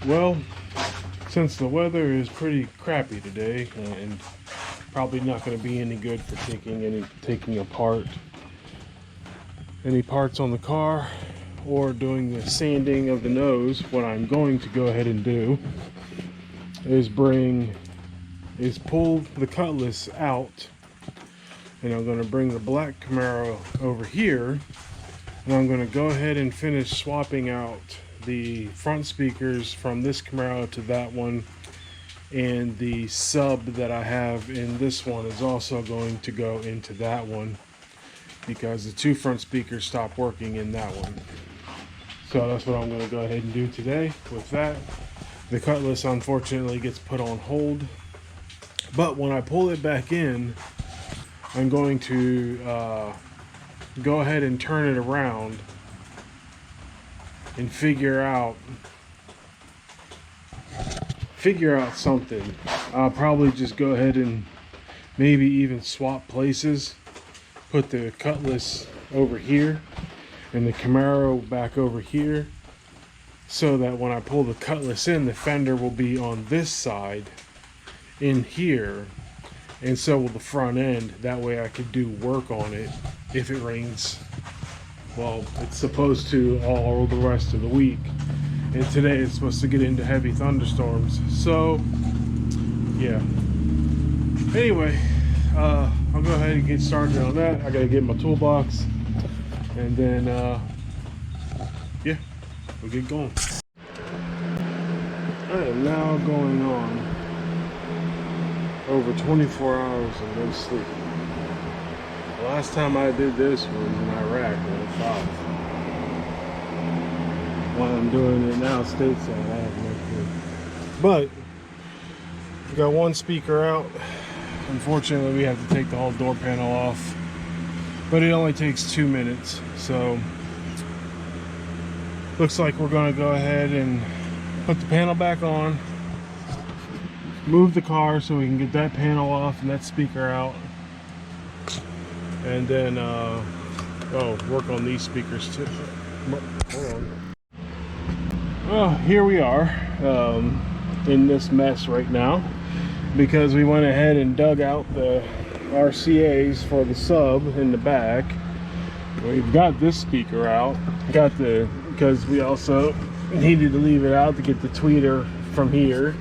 Well, since the weather is pretty crappy today and probably not going to be any good for taking apart any parts on the car or doing the sanding of the nose, what I'm going to go ahead and do is pull the Cutlass out, and I'm going to bring the black Camaro over here, and I'm going to go ahead and finish swapping out the front speakers from this Camaro to that one, and the sub that I have in this one is also going to go into that one because the two front speakers stopped working in that one. So that's what I'm going to go ahead and do today with that. The Cutlass unfortunately gets put on hold, but when I pull it back in, I'm going to go ahead and turn it around and figure out something. I'll probably just go ahead and maybe even swap places, put the Cutlass over here and the Camaro back over here, so that when I pull the Cutlass in, the fender will be on this side in here, and so will the front end. That way I could do work on it if it rains. Well, it's supposed to all the rest of the week, and today it's supposed to get into heavy thunderstorms. So yeah, anyway, I'll go ahead and get started on that. I gotta get my toolbox, and then yeah, we'll get going. I am now going on over 24 hours of no sleep. The last time I did this was in Iraq in 05. While I'm doing it now stateside, I have no clue. But we got one speaker out. Unfortunately, we have to take the whole door panel off, but it only takes 2 minutes. So looks like we're going to go ahead and put the panel back on, move the car so we can get that panel off and that speaker out, and then work on these speakers too. Hold on. Well, here we are in this mess right now because we went ahead and dug out the RCAs for the sub in the back. We've got this speaker out, because we also needed to leave it out to get the tweeter from here.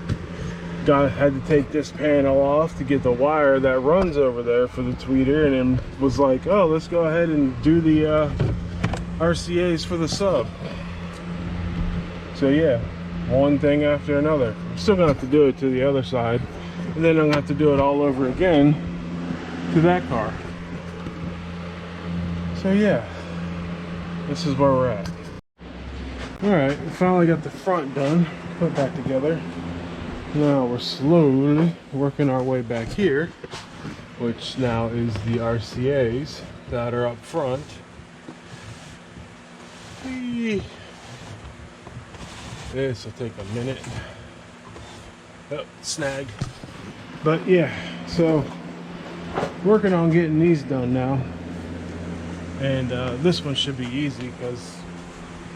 Had to take this panel off to get the wire that runs over there for the tweeter, and then was like, oh, let's go ahead and do the RCAs for the sub. So yeah, one thing after another. I'm still gonna have to do it to the other side, and then I'm gonna have to do it all over again to that car. So yeah, this is where we're at. Alright, we finally got the front done, put back together. Now we're slowly working our way back here, which now is the RCAs that are up front. This will take a minute. Oh, snag. But yeah, so working on getting these done now. And this one should be easy because,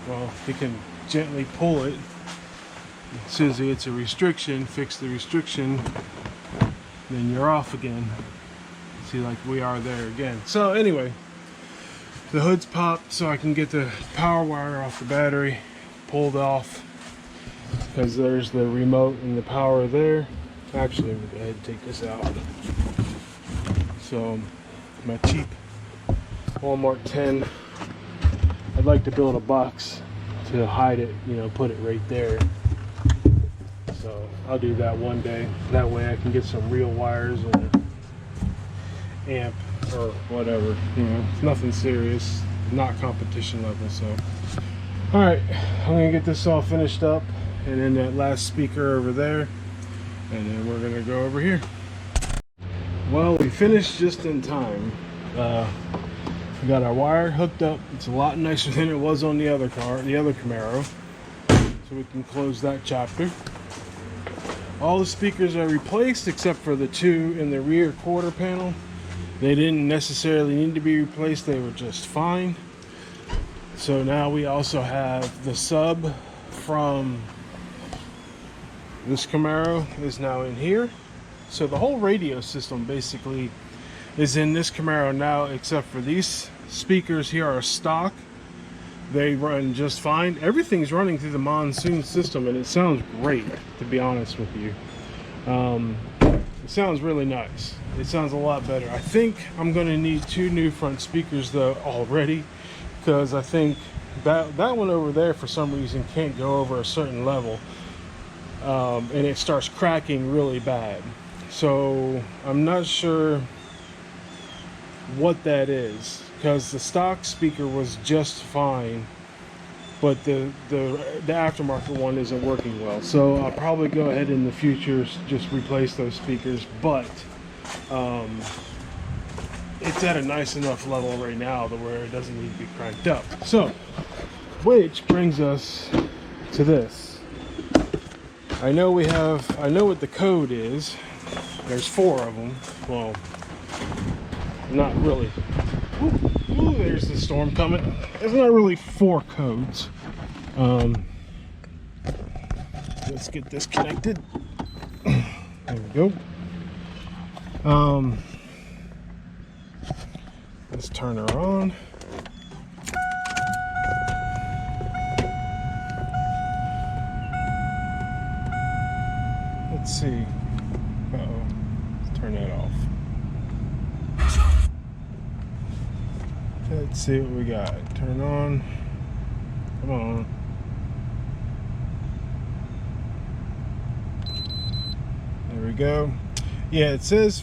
well, you can gently pull it. As soon as it gets a restriction, fix the restriction, then you're off again. See, like we are there again. So anyway, the hood's popped so I can get the power wire off the battery pulled off, because there's the remote and the power there. Actually, I'm gonna go ahead and take this out. So my cheap Walmart 10, I'd like to build a box to hide it, you know, put it right there. So I'll do that one day. That way I can get some real wires and amp or whatever. You know, it's nothing serious, not competition level. So all right, I'm gonna get this all finished up, and then that last speaker over there, and then we're gonna go over here. Well, we finished just in time. We got our wire hooked up. It's a lot nicer than it was on the other car, the other Camaro. So we can close that chapter. All the speakers are replaced except for the two in the rear quarter panel. They didn't necessarily need to be replaced, they were just fine. So now we also have the sub from This Camaro is now in here. So the whole radio system basically is in this Camaro now, except for these speakers here are stock. They run just fine. Everything's running through the Monsoon system, and it sounds great, to be honest with you. It sounds really nice. It sounds a lot better. I think I'm going to need 2 new front speakers though already, because I think that one over there for some reason can't go over a certain level, and it starts cracking really bad. So I'm not sure what that is, because the stock speaker was just fine, but the aftermarket one isn't working well. So I'll probably go ahead in the future just replace those speakers, but it's at a nice enough level right now to where it doesn't need to be cranked up. So, which brings us to this. I know what the code is. There's 4 of them. Well, not really. Ooh, there's the storm coming. There's not really 4 codes. Let's get this connected. There we go. Let's turn her on. Let's see. Uh-oh. Let's turn that off. Let's see what we got. Turn on. Come on. There we go. Yeah, it says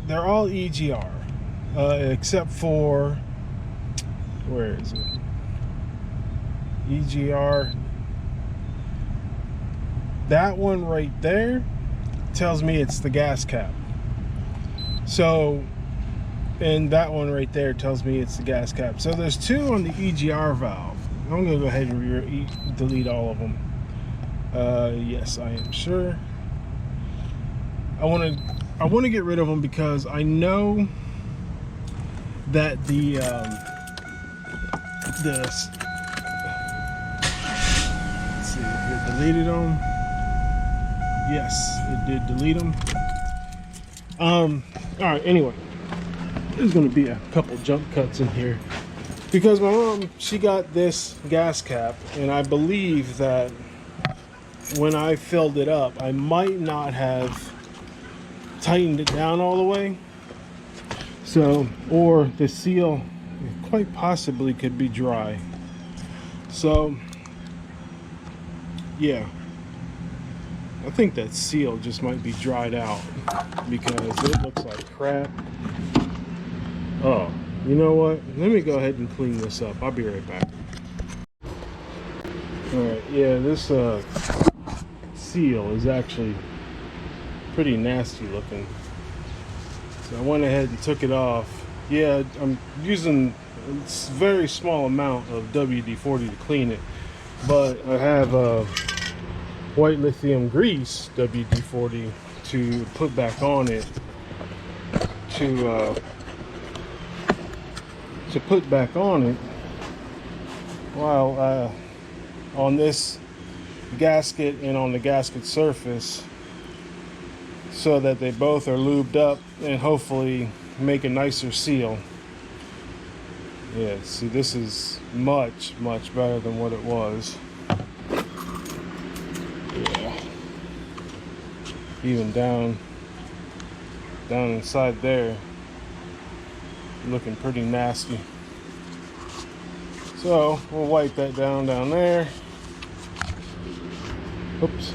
they're all EGR, except for, where is it? EGR. That one right there tells me it's the gas cap. So, and that one right there tells me it's the gas cap. So there's 2 on the EGR valve. I'm gonna go ahead and delete all of them. Yes, I am sure. I want to get rid of them because I know that let's see, it deleted them. Yes, it did delete them. All right. Anyway, there's going to be a couple jump cuts in here because my mom, she got this gas cap, and I believe that when I filled it up, I might not have tightened it down all the way. So, or the seal quite possibly could be dry. So, yeah. I think that seal just might be dried out because it looks like crap. Oh, you know what? Let me go ahead and clean this up. I'll be right back. Alright, yeah, this seal is actually pretty nasty looking. So I went ahead and took it off. Yeah, I'm using a very small amount of WD-40 to clean it, but I have white lithium grease WD-40 to put back on it to put back on it while on this gasket and on the gasket surface, so that they both are lubed up and hopefully make a nicer seal. Yeah, see, this is much better than what it was. Yeah, even down inside there, looking pretty nasty. So we'll wipe that down there. Oops.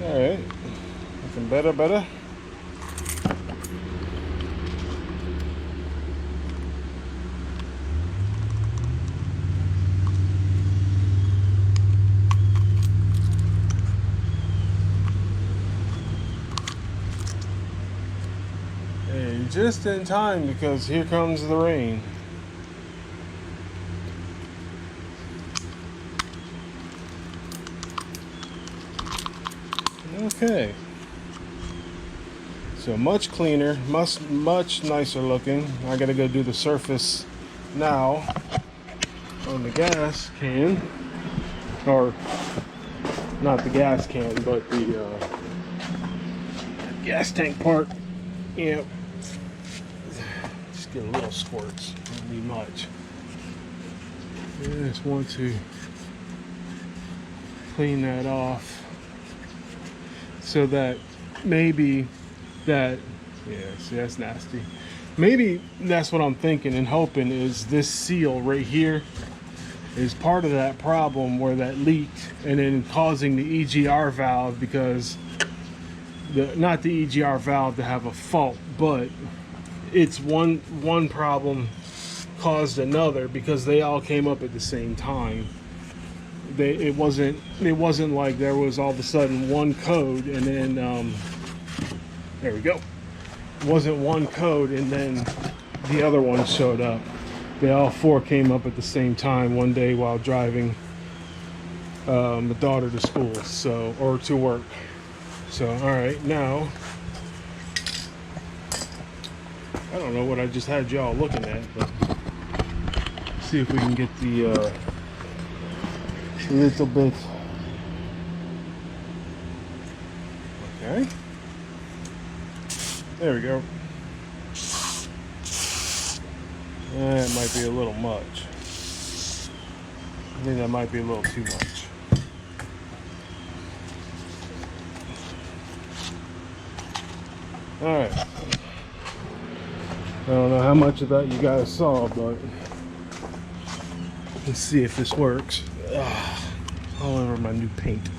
All right, looking better. Hey, just in time because here comes the rain. Okay, so much cleaner, much nicer looking. I gotta go do the surface now on the gas can. or not the gas can, but the gas tank part. You know, just get a little squirts, don't need much. I just want to clean that off so that maybe that, yeah, see, that's nasty. Maybe that's what I'm thinking and hoping, is this seal right here is part of that problem where that leaked and then causing the EGR valve, because not the EGR valve to have a fault, but it's one problem caused another, because they all came up at the same time. It wasn't like there was all of a sudden one code and then there we go. It wasn't one code and then the other one showed up. They all four came up at the same time one day while driving my daughter to school, so, or to work. So all right, now I don't know what I just had y'all looking at, but see if we can get the little bit. Okay, there we go. That might be a little much. I think that might be a little too much. All right. I don't know how much of that you guys saw, but let's see if this works. Ugh, all over my new paint.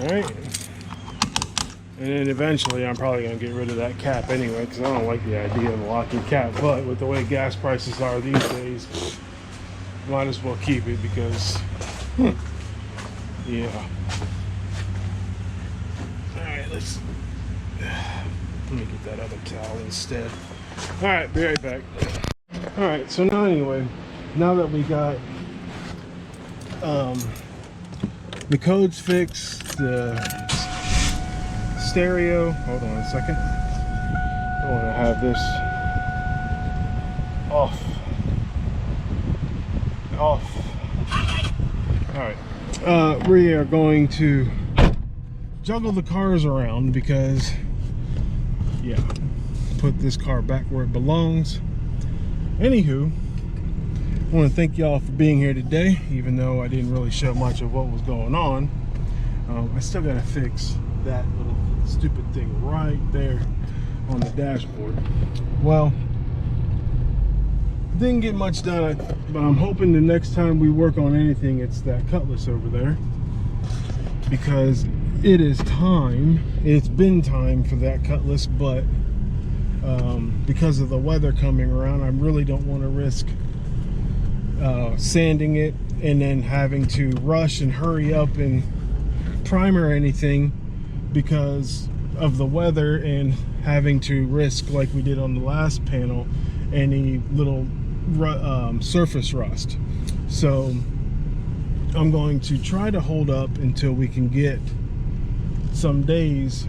Alright. And then eventually I'm probably going to get rid of that cap anyway, because I don't like the idea of a locking cap. But with the way gas prices are these days, might as well keep it, because, yeah. Alright, let me get that other towel instead. Alright, be right back. Alright, so now anyway, now that we got the codes fixed, the stereo, hold on a second. I want to have this off. Alright, we are going to juggle the cars around because, yeah, put this car back where it belongs. Anywho, I want to thank y'all for being here today, even though I didn't really show much of what was going on. I still got to fix that little stupid thing right there on the dashboard. Well, didn't get much done, but I'm hoping the next time we work on anything, it's that cutlass over there, because it is time. It's been time for that cutlass, but because of the weather coming around, I really don't want to risk sanding it and then having to rush and hurry up and primer anything because of the weather, and having to risk, like we did on the last panel, any little surface rust. So I'm going to try to hold up until we can get some days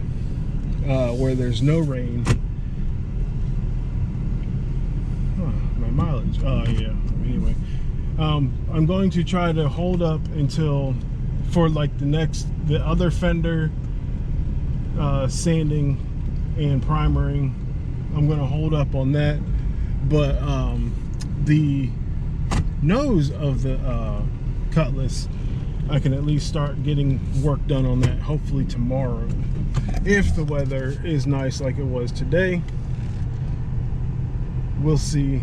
where there's no rain. My mileage, yeah, anyway, I'm going to try to hold up until, for like the other fender sanding and primering, I'm going to hold up on that. But the nose of the cutlass, I can at least start getting work done on that hopefully tomorrow, if the weather is nice like it was today. We'll see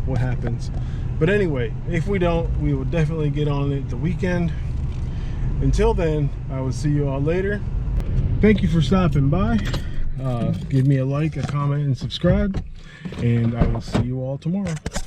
what happens. But anyway, if we don't, we will definitely get on it the weekend. Until then, I will see you all later. Thank you for stopping by. Give me a like, a comment, and subscribe, and I will see you all tomorrow.